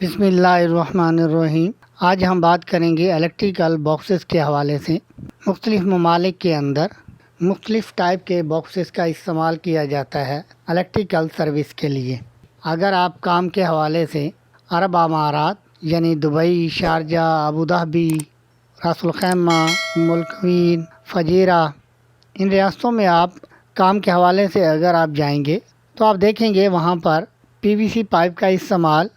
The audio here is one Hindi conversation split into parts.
बिस्मिल्लाहिर्रहमानिर्रहीम। आज हम बात करेंगे इलेक्ट्रिकल बॉक्सेस के हवाले से। मुख्तलिफ़ ममालिक के अंदर मुख्तलिफ़ टाइप के बॉक्सेस का इस्तेमाल किया जाता है इलेक्ट्रिकल सर्विस के लिए। अगर आप काम के हवाले से अरब अमारात यानी दुबई, शारजा, अबू धाबी, रासुल खैमा, उम्मुल क्वीन, फजीरा, इन रियासतों में आप काम के हवाले से अगर आप जाएंगे तो आप देखेंगे वहाँ पर पीवीसी पाइप का इस्तेमाल,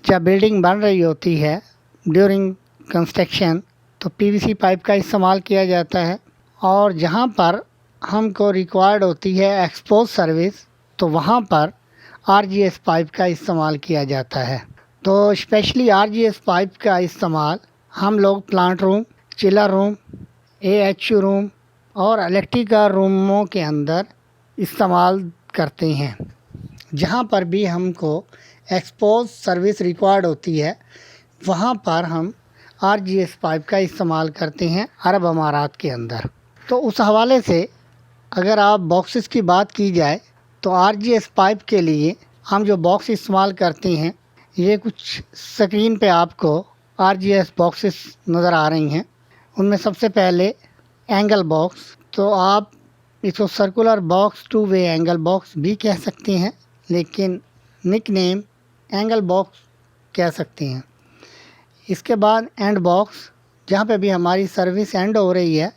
जब बिल्डिंग बन रही होती है ड्यूरिंग कंस्ट्रक्शन, तो पीवीसी पाइप का इस्तेमाल किया जाता है। और जहाँ पर हमको रिक्वायर्ड होती है एक्सपोज सर्विस, तो वहाँ पर आरजीएस पाइप का इस्तेमाल किया जाता है। तो स्पेशली आरजीएस पाइप का इस्तेमाल हम लोग plant room, chiller room, AHU room और इलेक्ट्रिकल रूमों के अंदर इस्तेमाल करते हैं। जहाँ पर भी हमको एक्सपोज सर्विस रिक्वायर्ड होती है वहाँ पर हम आरजीएस पाइप का इस्तेमाल करते हैं अरब अमारात के अंदर। तो उस हवाले से अगर आप बॉक्सेस की बात की जाए तो आरजीएस पाइप के लिए हम जो बॉक्स इस्तेमाल करते हैं, ये कुछ स्क्रीन पे आपको आरजीएस बॉक्सेस नज़र आ रही हैं। उनमें सबसे पहले एंगल बॉक्स, तो आप इसको circular box, two way angle box भी कह सकते हैं, लेकिन निकनेम एंगल बॉक्स कह सकते हैं। इसके बाद एंड बॉक्स, जहाँ पे भी हमारी सर्विस एंड हो रही है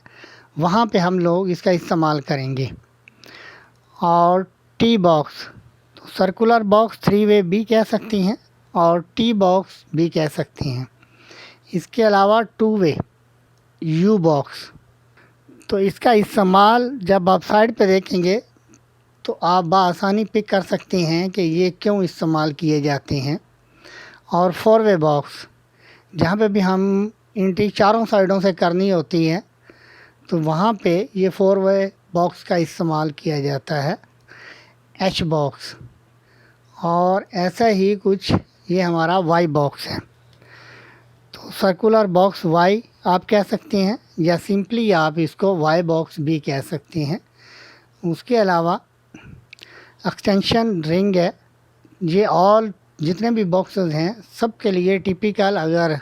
वहाँ पे हम लोग इसका इस्तेमाल करेंगे। और टी बॉक्स, तो सर्कुलर बॉक्स थ्री वे भी कह सकती हैं और टी बॉक्स भी कह सकती हैं। इसके अलावा टू वे यू बॉक्स, तो इसका इस्तेमाल जब आप साइड पे देखेंगे तो आप बआसानी पिक कर सकते हैं कि ये क्यों इस्तेमाल किए जाते हैं। और फोर वे बॉक्स, जहाँ पे भी हम एंट्री चारों साइडों से करनी होती है तो वहाँ पे ये फोर वे बॉक्स का इस्तेमाल किया जाता है। एच बॉक्स, और ऐसा ही कुछ ये हमारा वाई बॉक्स है। तो सर्कुलर बॉक्स वाई आप कह सकते हैं या सिंपली आप इसको वाई बॉक्स भी कह सकते हैं। उसके अलावा एक्सटेंशन रिंग है। ये ऑल जितने भी बॉक्सेस हैं सब के लिए टिपिकल, अगर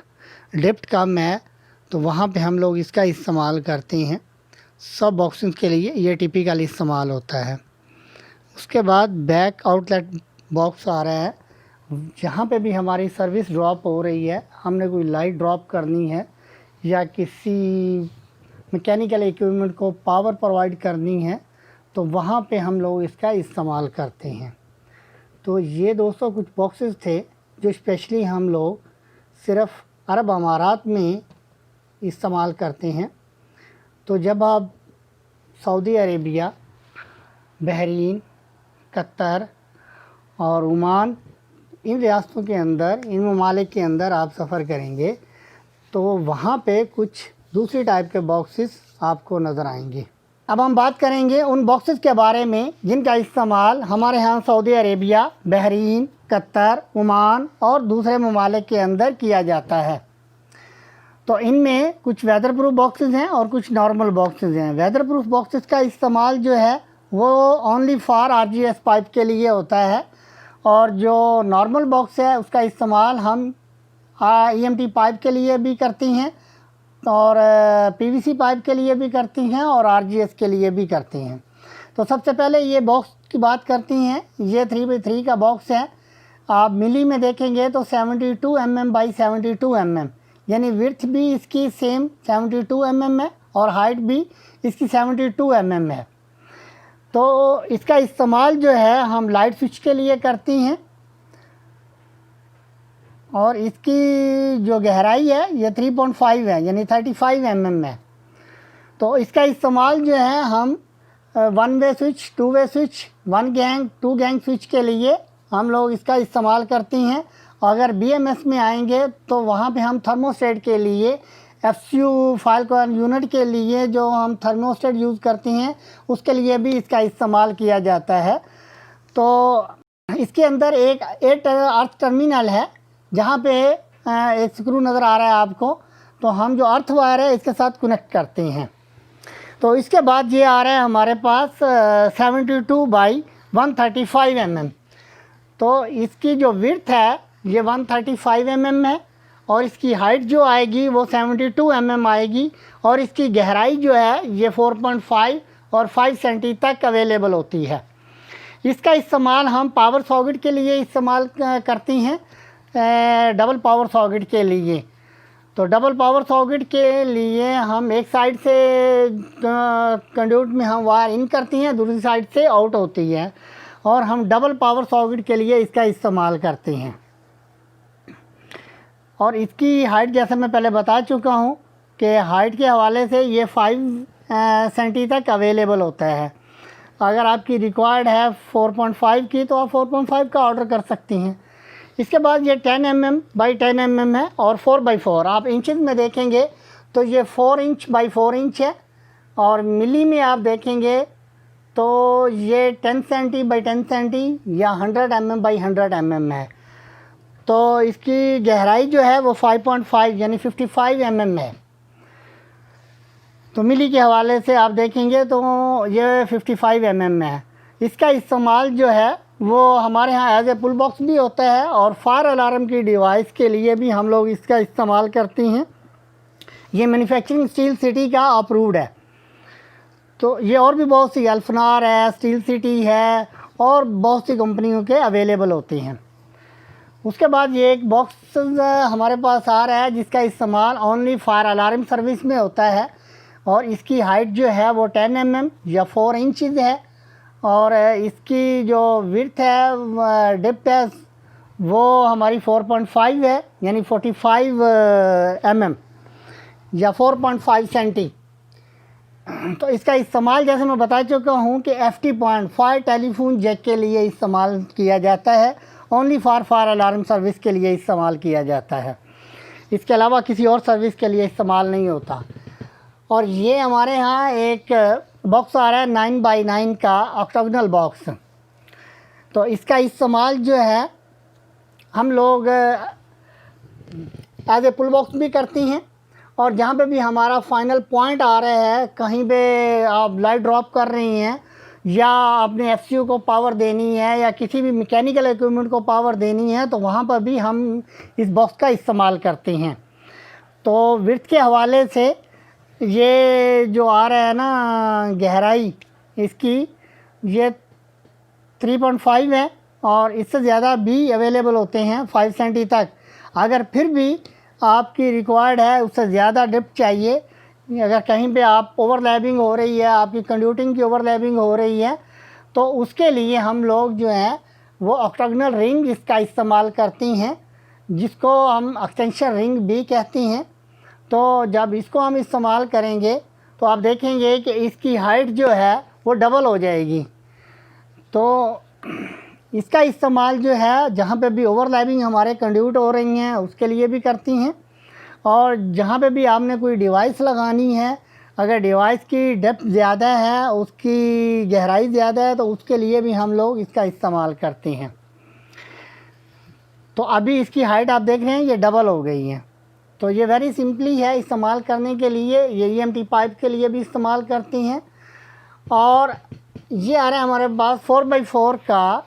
डेप्थ कम है तो वहाँ पे हम लोग इसका इस्तेमाल करते हैं। सब बॉक्सेस के लिए ये टिपिकल इस्तेमाल होता है। उसके बाद बैक आउटलेट बॉक्स आ रहा है। जहाँ पे भी हमारी सर्विस ड्रॉप हो रही है, हमने कोई लाइट ड्रॉप करनी है या किसी मैकेनिकल इक्विपमेंट को पावर प्रोवाइड करनी है, तो वहाँ पे हम लोग इसका इस्तेमाल करते हैं। तो ये दोस्तों कुछ बॉक्सेस थे जो स्पेशली हम लोग सिर्फ़ अरब अमारात में इस्तेमाल करते हैं। तो जब आप सऊदी अरेबिया, बहरीन, कतर और ओमान, इन रियासतों के अंदर, इन ममालिक के अंदर आप सफ़र करेंगे तो वहाँ पे कुछ दूसरी टाइप के बॉक्सेस आपको नज़र आएंगे। अब हम बात करेंगे उन बॉक्सेस के बारे में जिनका इस्तेमाल हमारे यहाँ Saudi Arabia, Bahrain, Qatar, Oman और दूसरे ममालिक के अंदर किया जाता है। तो इनमें कुछ वेदर प्रूफ बॉक्सेस हैं और कुछ नॉर्मल बॉक्सेस हैं। वेदर प्रूफ बॉक्सेस का इस्तेमाल जो है वो ओनली फॉर आरजीएस पाइप के लिए होता है, और जो नॉर्मल बॉक्स है उसका इस्तेमाल हम ईएमटी पाइप के लिए भी करती हैं और पीवीसी पाइप के लिए भी करती हैं और आरजीएस के लिए भी करती हैं। तो सबसे पहले ये बॉक्स की बात करती हैं। ये 3x3 का बॉक्स है। आप मिली में देखेंगे तो 72 mm बाई 72 mm, यानी विड्थ भी इसकी सेम 72 mm है और हाइट भी इसकी 72 mm है। तो इसका इस्तेमाल जो है हम लाइट स्विच के लिए करती हैं। और इसकी जो गहराई है ये 3.5 है, यानी 35 mm है। तो इसका इस्तेमाल जो है हम one way switch, two way switch, one gang, two gang switch के लिए हम लोग इसका इस्तेमाल करती हैं। और अगर बीएमएस में आएंगे तो वहाँ पे हम थर्मोस्टेट के लिए, एफसीयू फाइल कॉइल यूनिट के लिए जो हम थर्मोस्टेट यूज़ करते हैं उसके लिए भी इसका इस्तेमाल किया जाता है। तो इसके अंदर एक 8 अर्थ टर्मिनल है जहाँ पे एक स्क्रू नज़र आ रहा है आपको, तो हम जो अर्थ वायर है इसके साथ कनेक्ट करते हैं। तो इसके बाद ये आ रहा है हमारे पास 72 बाई 135 mm। तो इसकी जो विड्थ है ये 135 mm है और इसकी हाइट जो आएगी वो 72 mm आएगी और इसकी गहराई जो है ये 4.5 और 5 सेंटी तक अवेलेबल होती है। इसका इस्तेमाल हम पावर सॉकेट के लिए इस्तेमाल करती हैं, डबल पावर सॉकेट के लिए। तो डबल पावर सॉकेट के लिए हम एक साइड से कंड्यूट में हम वायर इन करती हैं, दूसरी साइड से आउट होती है और हम डबल पावर सॉकेट के लिए इसका इस्तेमाल करते हैं। और इसकी हाइट जैसे मैं पहले बता चुका हूँ कि हाइट के हवाले से ये 5 सेंटी तक अवेलेबल होता है। अगर आपकी रिक्वायर्ड है 4.5 की तो आप 4.5 का ऑर्डर कर सकती हैं। इसके बाद ये 10 mm बाई 10 mm है और 4x4। आप इंचेस में देखेंगे तो ये 4 इंच बाई 4 इंच है और मिली में आप देखेंगे तो ये 10 सेंटी बाई 10 सेंटी या 100 mm बाई 100 mm है। तो इसकी गहराई जो है वो 5.5 यानी 55 mm है। तो मिली के हवाले से आप देखेंगे तो ये 55 mm है। इसका इस्तेमाल जो है वो हमारे यहाँ एज ए पुल बॉक्स भी होता है और फायर अलार्म की डिवाइस के लिए भी हम लोग इसका इस्तेमाल करते हैं। ये मैन्युफैक्चरिंग स्टील सिटी का अप्रूव्ड है। तो ये और भी बहुत सी अल्फनार है, स्टील सिटी है और बहुत सी कंपनियों के अवेलेबल होते हैं। उसके बाद ये एक बॉक्स हमारे पास आ रहा है जिसका इस्तेमाल ओनली फायर अलार्म सर्विस में होता है और इसकी हाइट जो है वो 10 mm या 4 इंचज़ है और इसकी जो विड्थ है, डेप्थ है, वो हमारी 4.5 है यानी 45 mm या 4.5 सेंटी। तो इसका इस्तेमाल जैसे मैं बता चुका हूँ कि FT point fire telephone jack के लिए इस्तेमाल किया जाता है, ओनली फायर अलार्म सर्विस के लिए इस्तेमाल किया जाता है। इसके अलावा किसी और सर्विस के लिए इस्तेमाल नहीं होता। और ये हमारे यहाँ एक बॉक्स आ रहा है 9x9 का ऑक्टागोनल बॉक्स। तो इसका इस्तेमाल जो है हम लोग एज ए पुल बॉक्स भी करती हैं और जहाँ पे भी हमारा फाइनल पॉइंट आ रहा है, कहीं पे आप लाइट ड्रॉप कर रही हैं या अपने FCU को पावर देनी है या किसी भी मैकेनिकल इक्विपमेंट को पावर देनी है तो वहाँ पर भी हम इस बॉक्स का इस्तेमाल करते हैं। तो विड्थ के हवाले से ये जो आ रहा है ना गहराई इसकी ये 3.5 है और इससे ज़्यादा भी अवेलेबल होते हैं 5 सेंटी तक। अगर फिर भी आपकी रिक्वायर्ड है उससे ज़्यादा डेप्थ चाहिए, अगर कहीं पे आप ओवरलैपिंग हो रही है, आपकी कंड्यूटिंग की ओवरलैपिंग हो रही है तो उसके लिए हम लोग जो है वो ऑक्टागोनल रिंग इसका इस्तेमाल करती हैं जिसको हम एक्सटेंशन रिंग भी कहती हैं। तो जब इसको हम इस्तेमाल करेंगे तो आप देखेंगे कि इसकी हाइट जो है वो डबल हो जाएगी। तो इसका इस्तेमाल जो है जहाँ पे भी ओवरलैपिंग हमारे कंड्यूट हो रही हैं उसके लिए भी करती हैं और जहाँ पे भी आपने कोई डिवाइस लगानी है, अगर डिवाइस की डेप्थ ज़्यादा है, उसकी गहराई ज़्यादा है तो उसके लिए भी हम लोग इसका इस्तेमाल करते हैं। तो अभी इसकी हाइट आप देख रहे हैं ये डबल हो गई है। तो ये वेरी सिंपली है इस्तेमाल करने के लिए। ये EMT पाइप के लिए भी इस्तेमाल करती हैं। और ये आ रहा है हमारे पास 4x4 का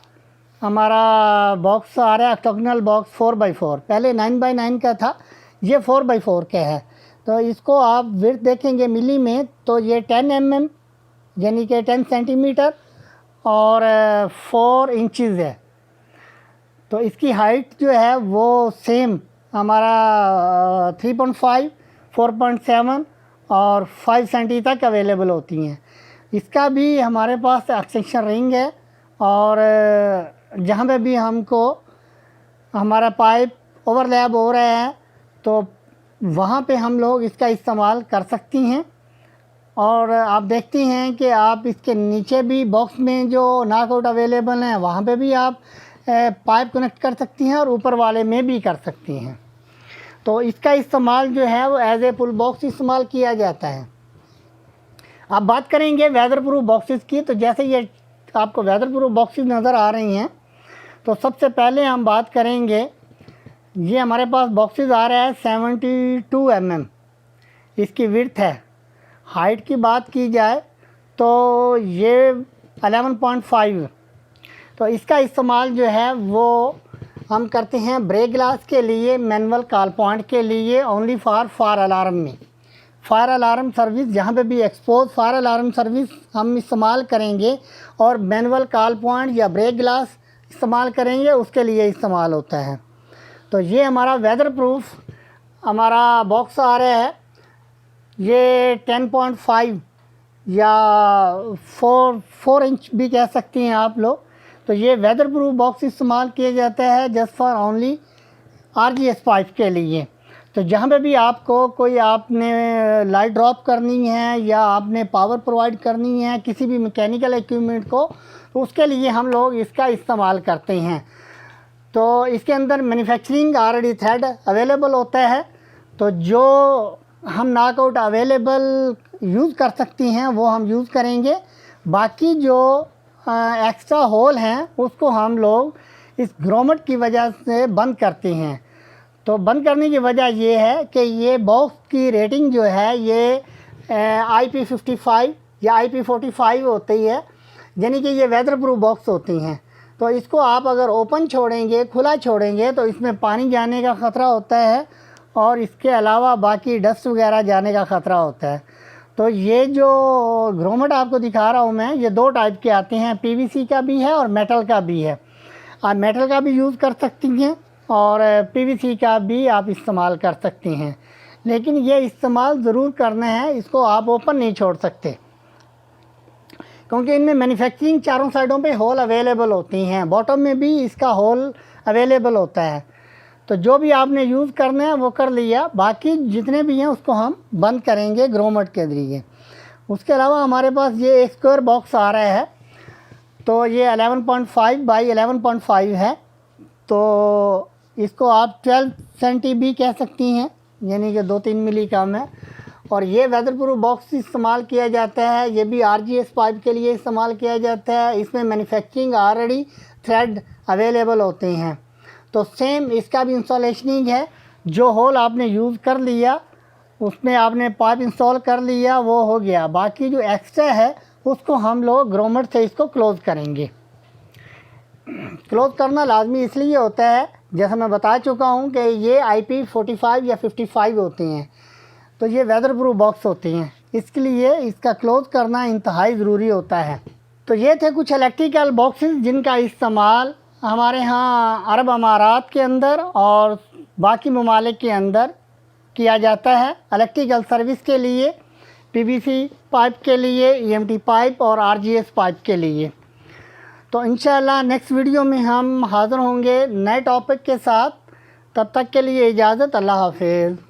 हमारा बॉक्स आ रहा है, ऑक्टागोनल बॉक्स 4x4। पहले 9x9 का था, ये 4x4 का है। तो इसको आप विड्थ देखेंगे मिली में तो ये 10 mm यानी कि 10 सेंटीमीटर और 4 इंचज़ है। तो इसकी हाइट जो है वो सेम हमारा 3.5, 4.7 और 5 सेंटी तक अवेलेबल होती हैं। इसका भी हमारे पास एक्सटेंशन रिंग है और जहाँ पे भी हमको हमारा पाइप ओवरलैप हो रहा है तो वहाँ पे हम लोग इसका इस्तेमाल कर सकती हैं। और आप देखती हैं कि आप इसके नीचे भी बॉक्स में जो नॉकआउट अवेलेबल हैं वहाँ पे भी आप पाइप कनेक्ट कर सकती हैं और ऊपर वाले में भी कर सकती हैं। तो इसका इस्तेमाल जो है वो एज ए पुल बॉक्स इस्तेमाल किया जाता है। अब बात करेंगे वेदर प्रूफ बॉक्सेस की। तो जैसे ये आपको वेदर प्रूफ बॉक्सेस नज़र आ रही हैं तो सबसे पहले हम बात करेंगे, ये हमारे पास बॉक्सेस आ रहा है 72 mm इसकी विड्थ है। हाइट की बात की जाए तो ये 11.5। तो इसका इस्तेमाल जो है वो हम करते हैं ब्रेक ग्लास के लिए, मैनुअल कॉल पॉइंट के लिए, ओनली फॉर फायर अलार्म में। फायर अलार्म सर्विस जहाँ पे भी एक्सपोज फायर अलार्म सर्विस हम इस्तेमाल करेंगे और मैनुअल कॉल पॉइंट या ब्रेक ग्लास इस्तेमाल करेंगे, उसके लिए इस्तेमाल होता है। तो ये हमारा वेदर प्रूफ हमारा बॉक्स आ रहा है। ये 10.5 या 4 इंच भी कह सकती हैं आप लोग। तो ये वेदर प्रूफ बॉक्स इस्तेमाल किया जाता है just for only RGS pipe के लिए। तो जहाँ पे भी आपको कोई आपने लाइट ड्रॉप करनी है या आपने पावर प्रोवाइड करनी है किसी भी मैकेनिकल इक्विपमेंट को, तो उसके लिए हम लोग इसका इस्तेमाल करते हैं। तो इसके अंदर मैन्युफैक्चरिंग ऑलरेडी थ्रेड अवेलेबल होता है। तो जो हम नॉकआउट अवेलेबल यूज़ कर सकती हैं वो हम यूज़ करेंगे। बाकी जो एक्स्ट्रा होल हैं उसको हम लोग इस ग्रोमट की वजह से बंद करते हैं। तो बंद करने की वजह ये है कि ये बॉक्स की रेटिंग जो है ये IP55 या IP45 होती है, यानी कि ये वेदर प्रूफ बॉक्स होती हैं। तो इसको आप अगर ओपन छोड़ेंगे, खुला छोड़ेंगे, तो इसमें पानी जाने का ख़तरा होता है और इसके अलावा बाकी डस्ट वगैरह जाने का ख़तरा होता है। तो ये जो ग्रोमट आपको दिखा रहा हूँ मैं, ये 2 टाइप के आते हैं, PVC का भी है और मेटल का भी है। आप मेटल का भी यूज़ कर सकती हैं और PVC का भी आप इस्तेमाल कर सकती हैं, लेकिन ये इस्तेमाल ज़रूर करना है, इसको आप ओपन नहीं छोड़ सकते क्योंकि इनमें मैन्युफैक्चरिंग चारों साइडों पे होल अवेलेबल होती हैं, बॉटम में भी इसका होल अवेलेबल होता है। तो जो भी आपने यूज़ करना है वो कर लिया, बाकी जितने भी हैं उसको हम बंद करेंगे ग्रोमट के ज़रिए। उसके अलावा हमारे पास ये एक स्क्वायर बॉक्स आ रहा है। तो ये 11.5 बाई 11.5 है। तो इसको आप 12 सेंटी भी कह सकती हैं, यानी कि 2-3 मिली कम है। और ये वेदर प्रूफ बॉक्स इस्तेमाल किया जाता है, ये भी RGS पाइप के लिए इस्तेमाल किया जाता है। इसमें मैन्युफैक्चरिंग ऑलरेडी थ्रेड अवेलेबल होते हैं। तो सेम इसका भी इंस्टॉलेशनिंग है। जो होल आपने यूज़ कर लिया उसमें आपने पाइप इंस्टॉल कर लिया, वो हो गया। बाकी जो एक्स्ट्रा है उसको हम लोग ग्रोमट से इसको क्लोज़ करेंगे। क्लोज़ करना लाजमी इसलिए होता है, जैसा मैं बता चुका हूँ कि ये IP45 या 55 होते हैं, तो ये वेदर प्रूफ बॉक्स होती हैं, इसके लिए इसका क्लोज़ करना इंतहाई ज़रूरी होता है। तो ये थे कुछ इलेक्ट्रिकल बॉक्सेस जिनका इस्तेमाल हमारे यहाँ अरब अमारात के अंदर और बाकी ममालिक के अंदर किया जाता है इलेक्ट्रिकल सर्विस के लिए, PVC पाइप के लिए, EMT पाइप और RGS पाइप के लिए। तो इंशाअल्लाह नेक्स्ट वीडियो में हम हाज़िर होंगे नए टॉपिक के साथ। तब तक के लिए इजाज़त, अल्लाह हाफ़िज़।